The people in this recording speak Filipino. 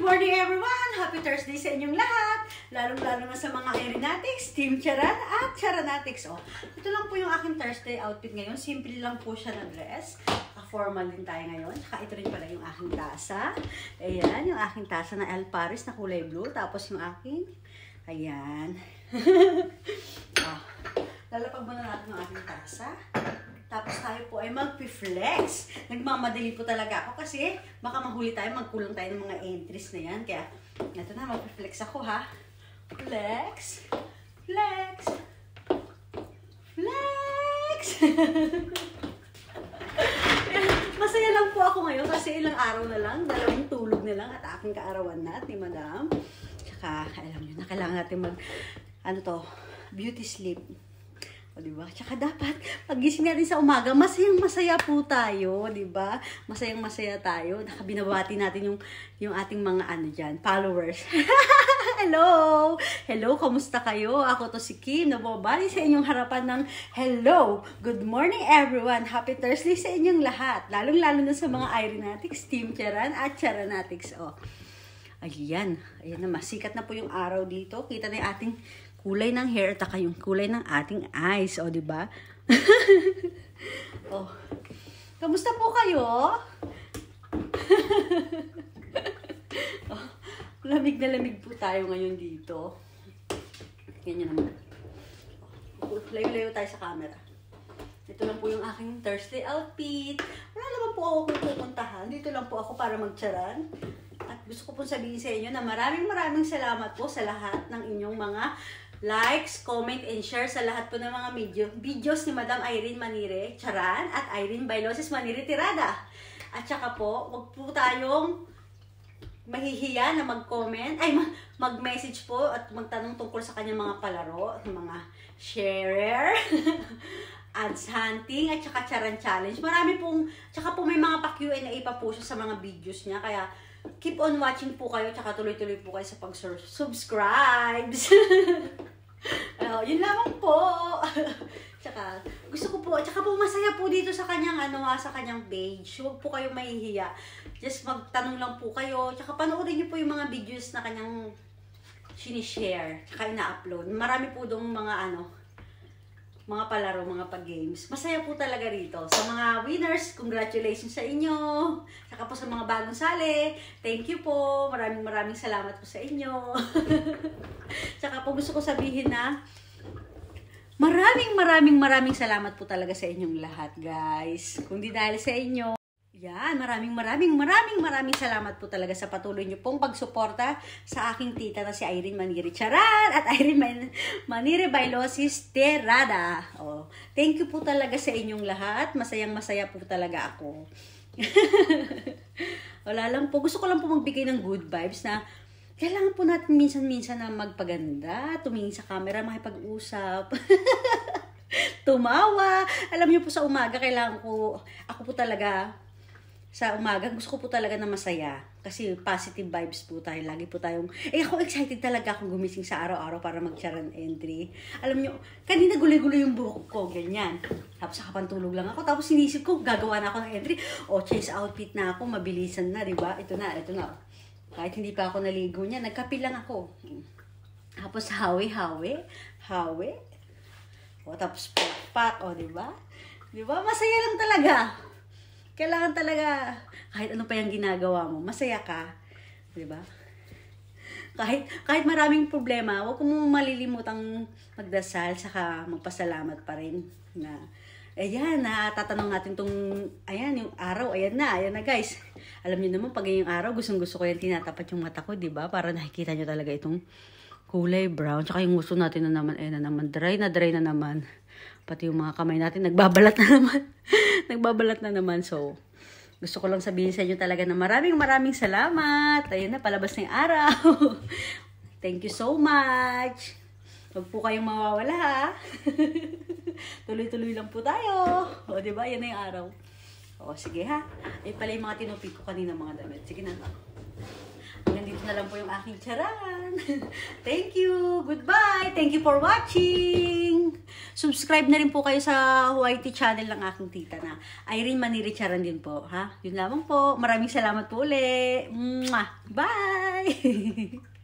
morning everyone! Happy Thursday sa inyong lahat! Lalong-lalo na sa mga aeronautics, Team Charan at Charanatics. Oh, ito lang po yung aking Thursday outfit ngayon. Simple lang po siya na dress. Formal din tayo ngayon. Tsaka ito rin pala yung aking tasa. Ayan, yung aking tasa na El Paris na kulay blue. Tapos yung aking, ayan. Oh, lalapag muna natin yung aking tasa. Tapos tayo po ay mag-flex. Nagmamadali po talaga ako kasi baka mahuli tayo, magkulang tayo ng mga entries na yan. Kaya, ito na, mag-flex ako ha. Flex. Flex. Flex. Masaya lang po ako ngayon kasi ilang araw na lang, dalawang tulog na lang at aking kaarawan na ni Madam. Tsaka, alam nyo na, kailangan natin beauty sleep. O, diba? Tsaka dapat, pag-gising natin sa umaga, masayang-masaya po tayo, diba? Masayang-masaya tayo. Binabati natin yung ating mga followers. Hello! Hello, kamusta kayo? Ako to si Kim, nababali sa inyong harapan ng hello! Good morning everyone! Happy Thursday sa inyong lahat! Lalong-lalo na sa mga aeronautics, Team Charan at Charanatics. Oh. Ayan na, masikat na po yung araw dito. Kita na yung ating kulay ng hair at yung kulay ng ating eyes. O, diba? Oh. Kamusta po kayo? Oh. Lamig na lamig po tayo ngayon dito. Ganyan naman. Layo-layo tayo sa camera. Ito lang po yung aking Thursday outfit. Wala naman po ako kung pupuntahan. Dito lang po ako para magcharan. At gusto ko po sabihin sa inyo na maraming salamat po sa lahat ng inyong mga likes, comment, and share sa lahat po ng mga videos ni Madam Irene Manire Charan at Irene Bailosis Manire Tirada. At saka po, wag po tayong mahihiya na mag-comment, mag-message po at magtanong tungkol sa kanyang mga palaro, mga sharer, ads hunting, at saka charan challenge. Marami pong, tsaka po may mga pa-Q&A pa po siya sa mga videos niya, kaya keep on watching po kayo, tsaka tuloy-tuloy po kayo sa pag-subscribes. Yun lamang po. Tsaka, gusto ko po, tsaka po masaya po dito sa kanyang, sa kanyang page. Huwag po kayong mahihiya. Just magtanong lang po kayo. Tsaka panoorin niyo po yung mga videos na kanyang sinishare. Tsaka ina-upload. Marami po doon mga palaro, mga pag-games. Masaya po talaga rito. Sa mga winners, congratulations sa inyo. Tsaka po sa mga bagong sali, thank you po. Maraming salamat po sa inyo. Tsaka po gusto ko sabihin na maraming salamat po talaga sa inyong lahat, guys. Kung di dahil sa inyo, yan, maraming salamat po talaga sa patuloy niyo pong pagsuporta sa aking tita na si Irene Manire Charan at Irene Manire Bailosis Tirada. Oh, thank you po talaga sa inyong lahat. Masayang-masaya po talaga ako. Wala lang po. Gusto ko lang po magbigay ng good vibes na kailangan po natin minsan-minsan na magpaganda, tumingin sa camera, makipag-usap, tumawa. Alam niyo po sa umaga, ako po talaga, sa umaga, gusto ko po talaga na masaya. Kasi positive vibes po tayo. Lagi po tayong, ako excited talaga akong gumising sa araw-araw para mag-charan entry. Alam niyo, kanina guloy-guloy yung buhok ko, ganyan. Tapos nakapantulog lang ako. Tapos sinisip ko, gagawa na ako ng entry. O, change outfit na ako, mabilisan na, diba? Ito na. Kahit hindi pa ako naligo niya, nagkape lang ako. Tapos hawi. O, tapos pak, o, diba? Diba? Masaya lang talaga. Kailangan talaga, kahit ano pa yung ginagawa mo, masaya ka. Diba? Kahit maraming problema, huwag mong malilimutang magdasal, saka magpasalamat pa rin. Ayan, tatanong natin yung araw, ayan na guys. Alam niyo naman, pag yung araw, gustong-gusto ko yan, tinatapat yung mata ko, diba? Para nakikita niyo talaga itong kulay brown. Tsaka yung gusto natin na naman, dry na naman. Pati yung mga kamay natin, nagbabalat na naman. So, gusto ko lang sabihin sa inyo talaga na maraming salamat. Ayun na, palabas na yung araw. Thank you so much. Huwag po kayong mawawala, ha? Tuloy-tuloy lang po tayo. O, diba? Yan na yung araw. O, sige, ha? Ay pala yung mga tinupik ko kanina mga damit. Sige na. Hanggang dito na lang po yung aking charan. Thank you. Goodbye. Thank you for watching. Subscribe na rin po kayo sa YT channel ng aking tita na Irene Maniri Charan din po. Ha? Yun lamang po. Maraming salamat po ulit. Mwah! Bye!